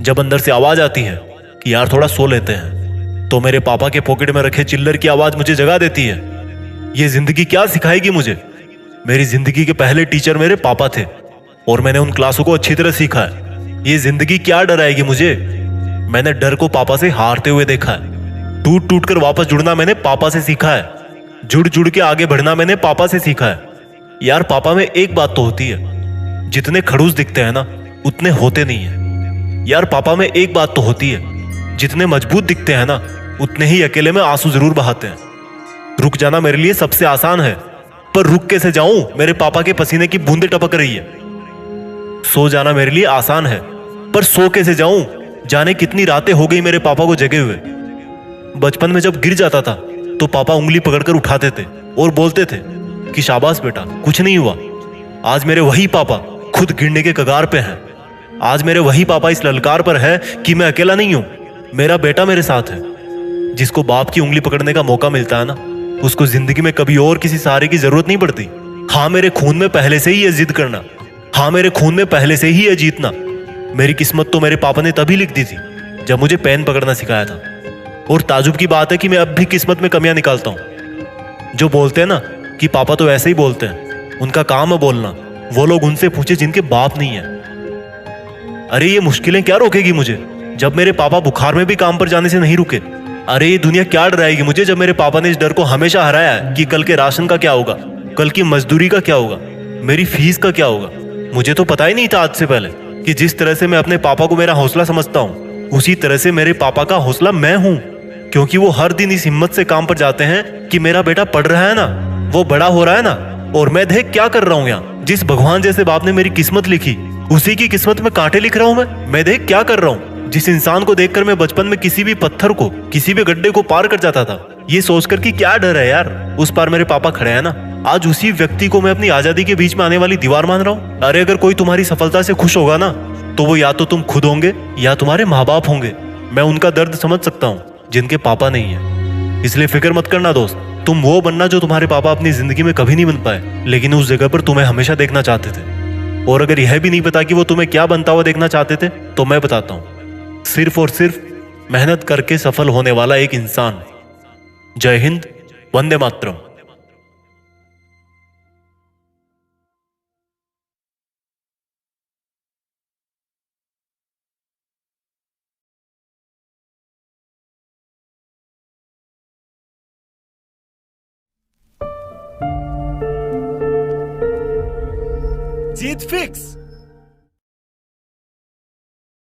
जब अंदर से आवाज आती है कि यार थोड़ा सो लेते हैं, तो मेरे पापा के पॉकेट में रखे चिल्लर की आवाज मुझे जगा देती है। ये जिंदगी क्या सिखाएगी मुझे? मेरी जिंदगी के पहले टीचर मेरे पापा थे और मैंने उन क्लासों को अच्छी तरह सीखा है। ये जिंदगी क्या डराएगी मुझे? मैंने डर को पापा से हारते हुए देखा है। टूट टूट कर वापस जुड़ना मैंने पापा से सीखा है। जुड़ जुड़ के आगे बढ़ना मैंने पापा से सीखा है। यार पापा में एक बात तो होती है, जितने खड़ूस दिखते हैं ना उतने होते नहीं है। यार पापा में एक बात तो होती है, जितने मजबूत दिखते हैं ना उतने ही अकेले में आंसू जरूर बहाते हैं। रुक जाना मेरे लिए सबसे आसान है, पर रुक कैसे जाऊं? मेरे पापा के पसीने की बूंदें टपक रही है। सो जाना मेरे लिए आसान है, पर सो कैसे जाऊं? जाने कितनी रातें हो गई मेरे पापा को जगे हुए। बचपन में जब गिर जाता था तो पापा उंगली पकड़कर उठाते थे और बोलते थे कि शाबाश बेटा, कुछ नहीं हुआ। आज मेरे वही पापा खुद गिरने के कगार पे हैं। आज मेरे वही पापा इस ललकार पर है कि मैं अकेला नहीं हूं, मेरा बेटा मेरे साथ है। जिसको बाप की उंगली पकड़ने का मौका मिलता है ना, उसको जिंदगी में कभी और किसी सहारे की जरूरत नहीं पड़ती। हाँ, मेरे खून में पहले से ही है जिद करना। हाँ, मेरे खून में पहले से ही है जीतना। मेरी किस्मत तो मेरे पापा ने तभी लिख दी थी जब मुझे पेन पकड़ना सिखाया था। और ताजुब की बात है कि मैं अब भी किस्मत में कमियां निकालता हूं। जो बोलते हैं ना कि पापा तो ऐसे ही बोलते हैं, उनका काम है बोलना। वो लोग उनसे पूछे जिनके बाप नहीं है। अरे ये मुश्किलें क्या रोकेगी मुझे, जब मेरे पापा बुखार में भी काम पर जाने से नहीं रुके। अरे ये दुनिया क्या डराएगी मुझे, जब मेरे पापा ने इस डर को हमेशा हराया है कि कल के राशन का क्या होगा, कल की मजदूरी का क्या होगा, मेरी फीस का क्या होगा। मुझे तो पता ही नहीं था आज से पहले कि जिस तरह से मैं अपने पापा को मेरा हौसला समझता हूँ, उसी तरह से मेरे पापा का हौसला मैं हूँ। क्योंकि वो हर दिन इस हिम्मत से काम पर जाते हैं कि मेरा बेटा पढ़ रहा है ना, वो बड़ा हो रहा है ना, और मैं देख क्या कर रहा हूँ यहाँ। जिस भगवान जैसे बाप ने मेरी किस्मत लिखी, उसी की किस्मत में कांटे लिख रहा हूँ मैं देख क्या कर रहा हूँ। जिस इंसान को देखकर मैं बचपन में किसी भी पत्थर को, किसी भी गड्ढे को पार कर जाता था, ये सोचकर कि क्या डर है यार, उस पार मेरे पापा खड़े हैं ना। आज उसी व्यक्ति को मैं अपनी आजादी के बीच में आने वाली दीवार मान रहा हूँ। अरे अगर कोई तुम्हारी सफलता से खुश होगा ना, तो वो या तो तुम खुद होंगे या तुम्हारे माँ बाप होंगे। मैं उनका दर्द समझ सकता हूँ जिनके पापा नहीं है। इसलिए फिक्र मत करना दोस्त, तुम वो बनना जो तुम्हारे पापा अपनी जिंदगी में कभी नहीं बन पाए, लेकिन उस जगह पर तुम्हें हमेशा देखना चाहते थे। और अगर यह भी नहीं पता कि वो तुम्हें क्या बनता हुआ देखना चाहते थे, तो मैं बताता हूँ। सिर्फ और सिर्फ मेहनत करके सफल होने वाला एक इंसान। जय हिंद, वंदे मातरम। जीत फिक्स।